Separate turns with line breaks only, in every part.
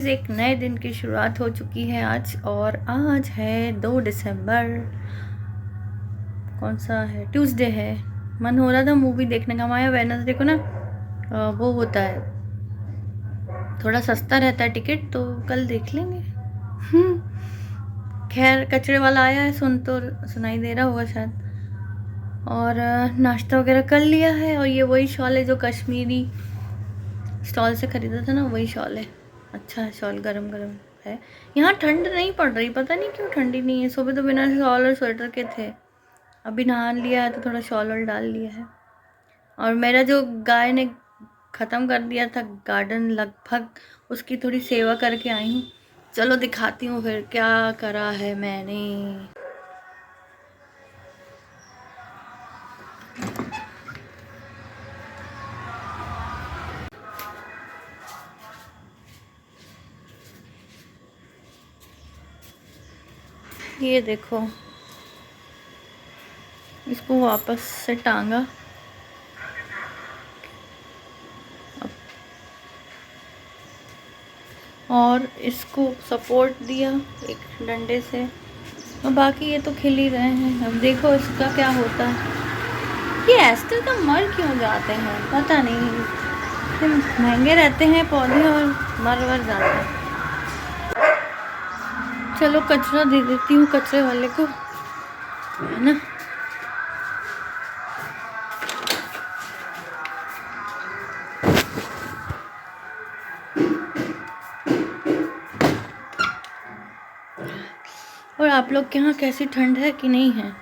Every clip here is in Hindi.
एक नए दिन की शुरुआत हो चुकी है आज, और आज है 2 दिसंबर। कौन सा है? ट्यूसडे है। मन हो रहा था मूवी देखने का। हमारे वेडनेसडे को ना वो होता है, थोड़ा सस्ता रहता है टिकट, तो कल देख लेंगे। खैर, कचरे वाला आया है, सुनाई दे रहा होगा शायद। और नाश्ता वगैरह कर लिया है। और ये वही शॉल है जो कश्मीरी स्टॉल से ख़रीदा था ना, वही शॉल है। अच्छा है शॉल, गरम गरम है। यहाँ ठंड नहीं पड़ रही, पता नहीं क्यों ठंडी नहीं है। सुबह तो बिना शॉल और स्वेटर के थे, अभी नहा लिया है तो थोड़ा शॉल और डाल लिया है। और मेरा जो गाय ने ख़त्म कर दिया था गार्डन लगभग, उसकी थोड़ी सेवा करके आई हूँ। चलो दिखाती हूँ फिर क्या करा है मैंने। ये देखो, इसको वापस से टांगा, और इसको सपोर्ट दिया एक डंडे से। और बाकी ये तो खिल ही रहे हैं। अब देखो इसका क्या होता है। ये एस्टर का मर क्यों जाते हैं पता नहीं, इतने महंगे रहते हैं पौधे और मर जाते हैं। चलो कचरा दे देती हूँ कचरे वाले को, है ना। और आप लोग के यहाँ कैसी ठंड है कि नहीं है?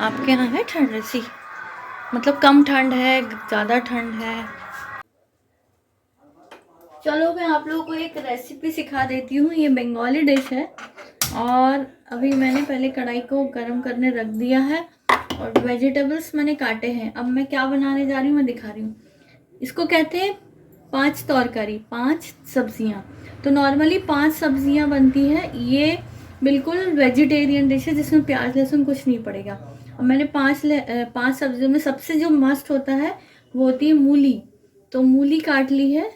आपके यहाँ है ठंड ऐसी, मतलब कम ठंड है, ज़्यादा ठंड है? चलो मैं आप लोगों को एक रेसिपी सिखा देती हूँ। ये बंगाली डिश है, और अभी मैंने पहले कढ़ाई को गरम करने रख दिया है, और वेजिटेबल्स मैंने काटे हैं। अब मैं क्या बनाने जा रही हूँ मैं दिखा रही हूँ। इसको कहते हैं 5 तरकारी, 5 सब्जियाँ। तो नॉर्मली 5 सब्जियाँ बनती है। ये बिल्कुल वेजिटेरियन डिश है जिसमें प्याज लहसुन कुछ नहीं पड़ेगा। और मैंने 5 सब्जियों में सबसे जो मस्ट होता है वो होती है मूली। तो मूली काट ली है,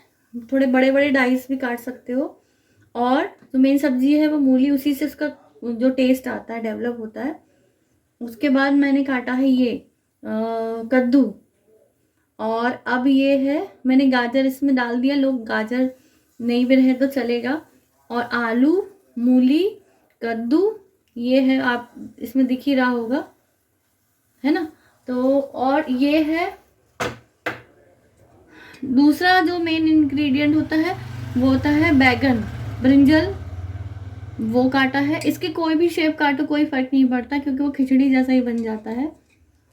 थोड़े बड़े बड़े डाइस भी काट सकते हो। और जो मेन सब्जी है वो मूली, उसी से उसका जो टेस्ट आता है डेवलप होता है। उसके बाद मैंने काटा है ये कद्दू। और अब ये है, मैंने गाजर इसमें डाल दिया। लोग गाजर नहीं भी रहे तो चलेगा। और आलू, मूली, कद्दू, ये है, आप इसमें दिख ही रहा होगा, है ना। तो और ये है दूसरा जो मेन इंग्रेडिएंट होता है, वो होता है बैगन, ब्रिंजल, वो काटा है। इसके कोई भी शेप काटो कोई फर्क नहीं पड़ता, क्योंकि वो खिचड़ी जैसा ही बन जाता है।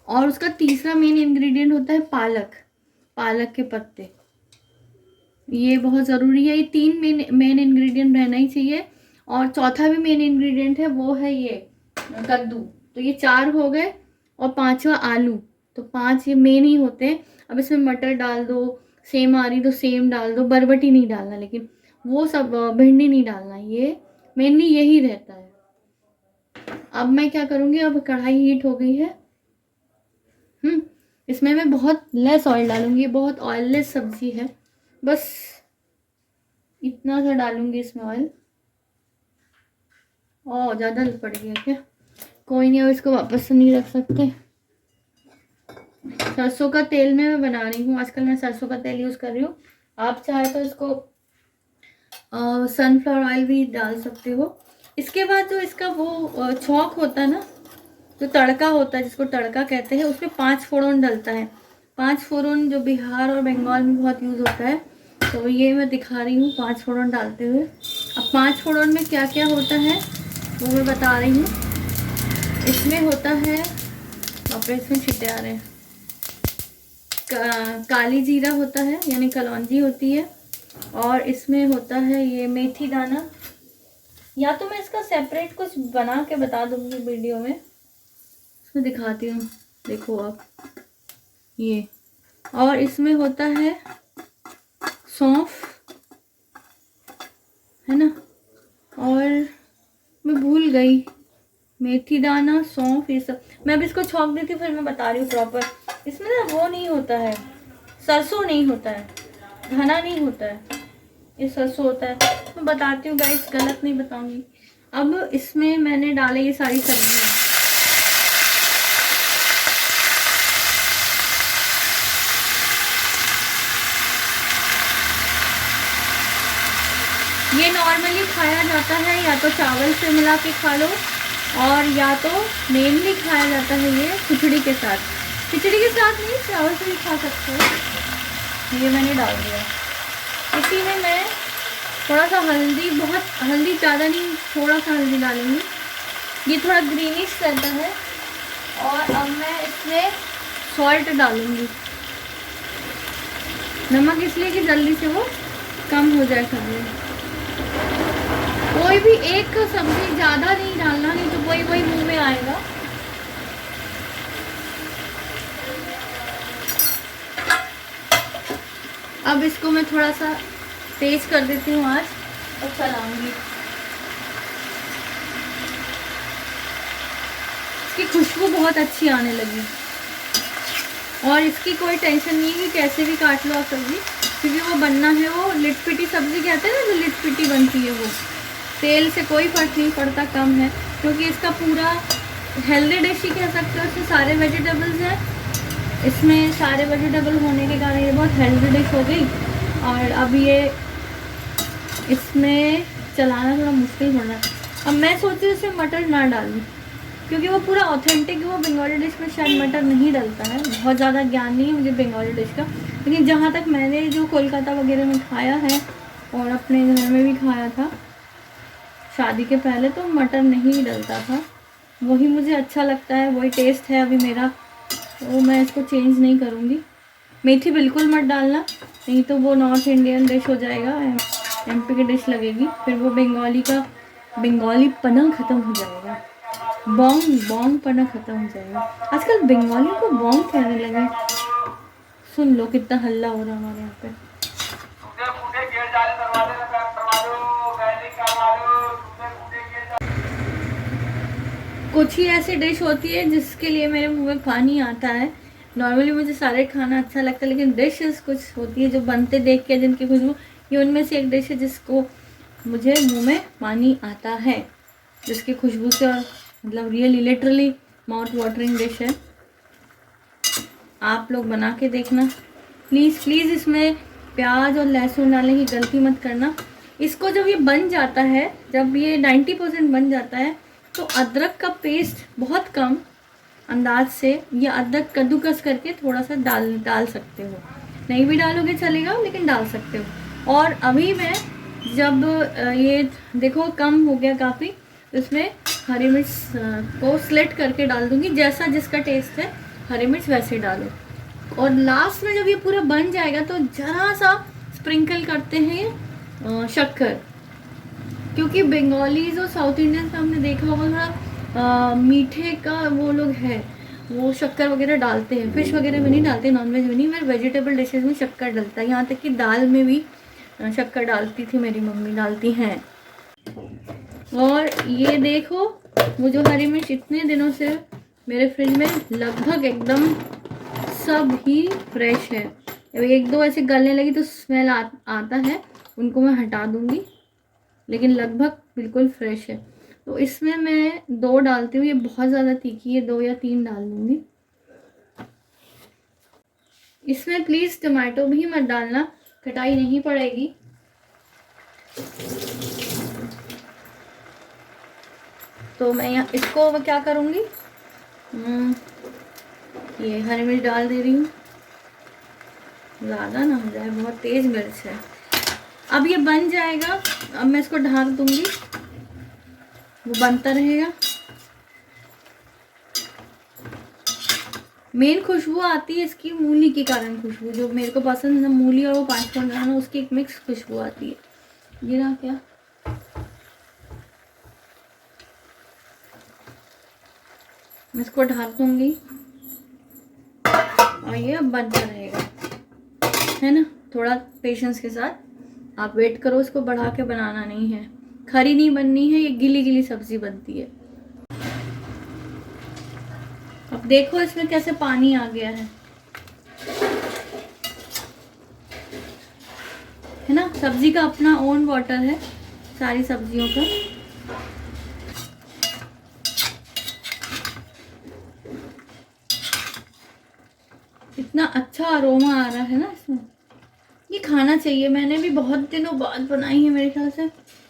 और उसका तीसरा मेन इंग्रेडिएंट होता है पालक, पालक के पत्ते। ये बहुत ज़रूरी है। ये 3 मेन इंग्रेडिएंट रहना ही चाहिए। और चौथा भी मेन इंग्रेडिएंट है, वो है ये कद्दू। तो ये 4 हो गए, और 5वां आलू। तो 5 ये मेन ही होते हैं। अब इसमें मटर डाल दो, सेम आ रही तो सेम डाल दो, बरबटी नहीं डालना, लेकिन वो सब, भिंडी नहीं डालना। ये मेनली यही रहता है। अब मैं क्या करूँगी, अब कढ़ाई हीट हो गई है। इसमें मैं बहुत लेस ऑयल डालूंगी। ये बहुत ऑयललेस सब्जी है, बस इतना सा डालूंगी इसमें ऑयल। ओह, ज़्यादा पड़ गया क्या? कोई नहीं, अब इसको वापस से नहीं रख सकते। सरसों का तेल में मैं बना रही हूँ आजकल। मैं सरसों का तेल यूज़ कर रही हूँ। आप चाहे तो इसको सनफ्लावर ऑयल भी डाल सकते हो। इसके बाद जो इसका वो छौंक होता है ना, जो तड़का होता है, जिसको तड़का कहते हैं, उसमें 5 फोड़न डलता है। 5 फोड़न जो बिहार और बंगाल में बहुत यूज़ होता है, तो ये मैं दिखा रही हूँ 5 फोड़न डालते हुए। अब 5 फोड़न में क्या क्या होता है वो मैं बता रही हूँ। इसमें होता है, अपने इसमें छिटे आ रहे हैं, काली जीरा होता है, यानी कलौंजी होती है। और इसमें होता है ये मेथी दाना, या तो मैं इसका सेपरेट कुछ बना के बता दूँगी वीडियो में, इसमें दिखाती हूँ, देखो आप ये। और इसमें होता है सौंफ, है ना। और मैं भूल गई, मेथी दाना, सौंफ, ये सब मैं अब इसको छौंक दी थी, फिर मैं बता रही हूँ प्रॉपर। इसमें ना वो नहीं होता है, सरसों नहीं होता है, धना नहीं होता है, ये सरसों होता है। मैं बताती हूँ गाइस, गलत नहीं बताऊंगी। अब इसमें मैंने डाले ये सारी सब्जियाँ। ये नॉर्मली खाया जाता है या तो चावल से मिला के खा लो, और या तो मेनली खाया जाता है ये खिचड़ी के साथ। खिचड़ी के साथ नहीं, चावल से भी खा सकते हो। ये मैंने डाल दिया। इसी में मैं थोड़ा सा हल्दी, बहुत हल्दी ज़्यादा नहीं, थोड़ा सा हल्दी डालूंगी। ये थोड़ा ग्रीनिश रहता है। और अब मैं इसमें सॉल्ट डालूंगी, नमक, इसलिए कि जल्दी से वो कम हो जाए सब्जी। कोई भी एक सब्जी ज़्यादा नहीं डालना, नहीं तो वही मुंह में आएगा। अब इसको मैं थोड़ा सा तेज कर देती हूँ आँच और चलाऊंगी। इसकी खुशबू बहुत अच्छी आने लगी। और इसकी कोई टेंशन नहीं है कि कैसे भी काट लो आप सब्जी, क्योंकि वो बनना है, वो लिटपिटी सब्जी कहते हैं ना, जो लिटपिटी बनती है, वो तेल से कोई फर्क नहीं पड़ता, कम है। क्योंकि इसका पूरा हेल्दी डिश ही कह सकते हो। इसमें सारे वेजिटेबल्स हैं, इसमें सारे वेजिटेबल होने के कारण ये बहुत हेल्दी डिश हो गई। और अब ये इसमें चलाना थोड़ा मुश्किल हो रहा है। अब मैं सोच रही हूँ इसमें मटर ना डालूँ, क्योंकि वो पूरा ऑथेंटिक है। वो बंगाली डिश में शायद मटर नहीं डलता है। बहुत ज़्यादा ज्ञान नहीं है मुझे बंगाली डिश का, लेकिन जहाँ तक मैंने जो कोलकाता वगैरह में खाया है और अपने घर में भी खाया था शादी के पहले, तो मटर नहीं डलता था। वही मुझे अच्छा लगता है, वही टेस्ट है अभी मेरा, तो मैं इसको चेंज नहीं करूँगी। मेथी बिल्कुल मत डालना, नहीं तो वो नॉर्थ इंडियन डिश हो जाएगा, एमपी की डिश लगेगी, फिर वो बंगाली पना ख़त्म हो जाएगा, बोंग पना ख़त्म हो जाएगा। आजकल बंगाली को बोंग कहने लगे। सुन लो कितना हल्ला हो रहा है हमारे यहाँ पे। कुछ ही ऐसी डिश होती है जिसके लिए मेरे मुंह में पानी आता है। नॉर्मली मुझे सारे खाना अच्छा लगता है, लेकिन डिशेस कुछ होती है जो बनते देख के जिनकी खुशबू, ये उनमें से एक डिश है जिसको मुझे मुंह में पानी आता है, जिसकी खुशबू से, और मतलब really literally mouth watering dish है। आप लोग बना के देखना प्लीज़ प्लीज़। इसमें प्याज और लहसुन डालने की गलती मत करना। इसको जब ये बन जाता है, जब ये 90% बन जाता है, तो अदरक का पेस्ट बहुत कम अंदाज से, या अदरक कद्दूकस करके थोड़ा सा डाल सकते हो। नहीं भी डालोगे चलेगा, लेकिन डाल सकते हो। और अभी मैं जब ये देखो कम हो गया काफ़ी, तो इसमें हरी मिर्च को स्लिट करके डाल दूँगी। जैसा जिसका टेस्ट है हरी मिर्च वैसे डालो। और लास्ट में जब ये पूरा बन जाएगा तो ज़रा सा स्प्रिंकल करते हैं शक्कर, क्योंकि बंगालीज और साउथ इंडियंस में हमने देखा होगा थोड़ा मीठे का वो लोग है, वो शक्कर वगैरह डालते हैं। फिश वगैरह में नहीं डालते, नॉनवेज में नहीं, मेरे वेजिटेबल डिशेज में शक्कर डलता है। यहाँ तक कि दाल में भी शक्कर डालती थी मेरी मम्मी, डालती हैं। और ये देखो, वो जो हरी मिर्च इतने दिनों से मेरे फ्रिज में लगभग एकदम सब ही फ्रेश है। एक दो ऐसे गलने लगी तो स्मेल आता है, उनको मैं हटा दूंगी, लेकिन लगभग बिल्कुल फ्रेश है। तो इसमें मैं 2 डालती हूँ, ये बहुत ज़्यादा तीखी है, 2 या 3 डाल दूँगी। इसमें प्लीज़ टमाटो भी मत डालना, खटाई नहीं पड़ेगी। तो मैं यहाँ इसको क्या करूँगी, ये हरी मिर्च डाल दे रही हूँ, ज़्यादा ना हो जाए, बहुत तेज़ मिर्च है। अब ये बन जाएगा, अब मैं इसको ढक दूँगी, वो बनता रहेगा। मेन खुशबू आती है इसकी मूली के कारण, खुशबू जो मेरे को पसंद है, मूली और वो 5 फोड़न है ना, उसकी एक मिक्स खुशबू आती है। ये ना क्या, मैं इसको ढक दूँगी और ये अब बनता रहेगा, है ना। थोड़ा पेशेंस के साथ आप वेट करो, इसको बढ़ा के बनाना नहीं है, खरी नहीं बननी है, ये गिली गिली सब्जी बनती है। अब देखो इसमें कैसे पानी आ गया है। है ना। सब्जी का अपना ओन वाटर है सारी सब्जियों का। इतना अच्छा अरोमा आ रहा है ना इसमें, ये खाना चाहिए। मैंने भी बहुत दिनों बाद बनाई है, मेरे ख्याल से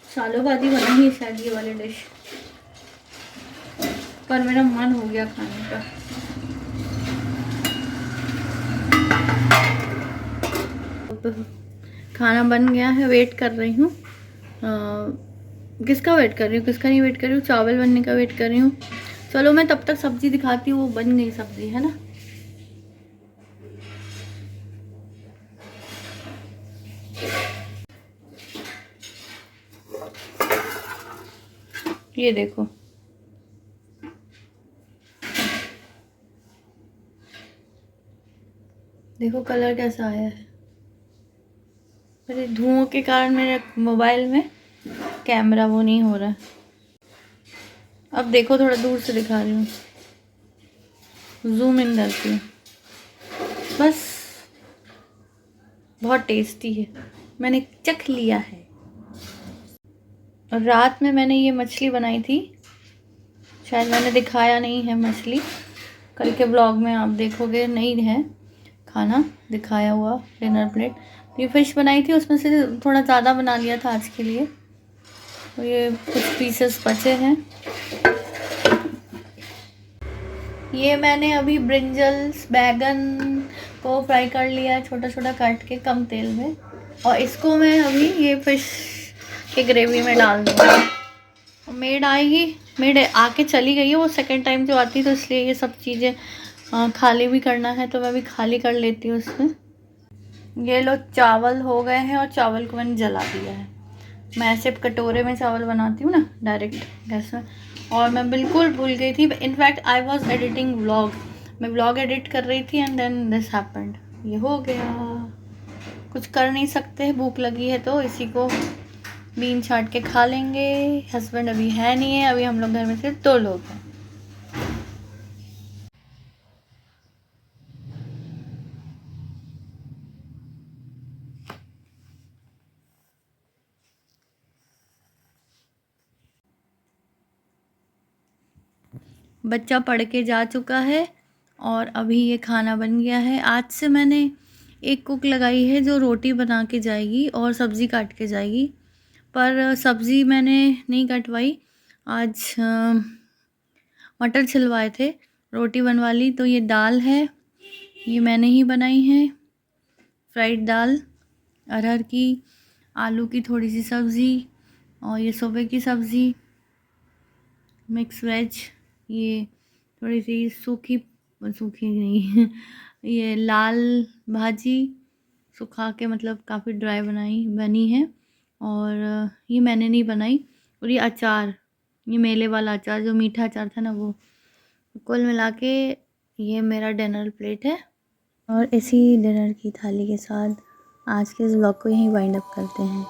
सालों बाद ही बनाई है शायद ये वाली डिश, पर मेरा मन हो गया खाने का। खाना बन गया है, वेट कर रही हूँ। किसका वेट कर रही हूँ, किसका नहीं वेट कर रही हूँ, चावल बनने का वेट कर रही हूँ। चलो मैं तब तक सब्जी दिखाती हूँ, वो बन गई सब्जी, है ना। ये देखो, देखो कलर कैसा आया है। अरे धुओं के कारण मेरे मोबाइल में कैमरा वो नहीं हो रहा है। अब देखो, थोड़ा दूर से दिखा रही हूँ, जूम इन करती हूँ। बस बहुत टेस्टी है, मैंने चख लिया है। और रात में मैंने ये मछली बनाई थी, शायद मैंने दिखाया नहीं है मछली, कल के ब्लॉग में आप देखोगे, नहीं है खाना दिखाया हुआ डिनर प्लेट। तो ये फ़िश बनाई थी, उसमें से थोड़ा ज़्यादा बना लिया था आज के लिए, तो ये कुछ पीसेस बचे हैं। ये मैंने अभी ब्रिंजल्स बैगन को फ्राई कर लिया है, छोटा छोटा काट के कम तेल में, और इसको मैं अभी ये फ़िश के ग्रेवी में डाल दूँगी। मेड आएगी, मेड आके चली गई है, वो सेकंड टाइम जो आती है, तो इसलिए ये सब चीज़ें खाली भी करना है, तो मैं भी खाली कर लेती हूँ इसमें। ये लो चावल हो गए हैं, और चावल को मैंने जला दिया है। मैं ऐसे कटोरे में चावल बनाती हूँ ना डायरेक्ट गैस में, और मैं बिल्कुल भूल गई थी। In fact I was editing vlog, मैं व्लॉग एडिट कर रही थी, एंड देन दिस हैपेंड। ये हो गया, कुछ कर नहीं सकते, भूख लगी है तो इसी को बीन छाट के खा लेंगे। हस्बैंड अभी है नहीं है, अभी हम लोग घर में सिर्फ 2 लोग हैं। बच्चा पढ़ के जा चुका है, और अभी ये खाना बन गया है। आज से मैंने एक कुक लगाई है जो रोटी बना के जाएगी और सब्ज़ी काट के जाएगी, पर सब्ज़ी मैंने नहीं कटवाई आज। मटर छिलवाए थे, रोटी बनवा ली। तो ये दाल है, ये मैंने ही बनाई है, फ्राइड दाल अरहर की, आलू की थोड़ी सी सब्ज़ी, और ये सुबह की सब्ज़ी मिक्स वेज, ये थोड़ी सी सूखी सूखी नहीं ये लाल भाजी सुखा के, मतलब काफ़ी ड्राई बनी है, और ये मैंने नहीं बनाई। और ये अचार, ये मेले वाला अचार, जो मीठा अचार था ना, वो। कुल मिला के ये मेरा डिनर प्लेट है। और इसी डिनर की थाली के साथ आज के इस व्लॉग को यहीं वाइंड अप करते हैं।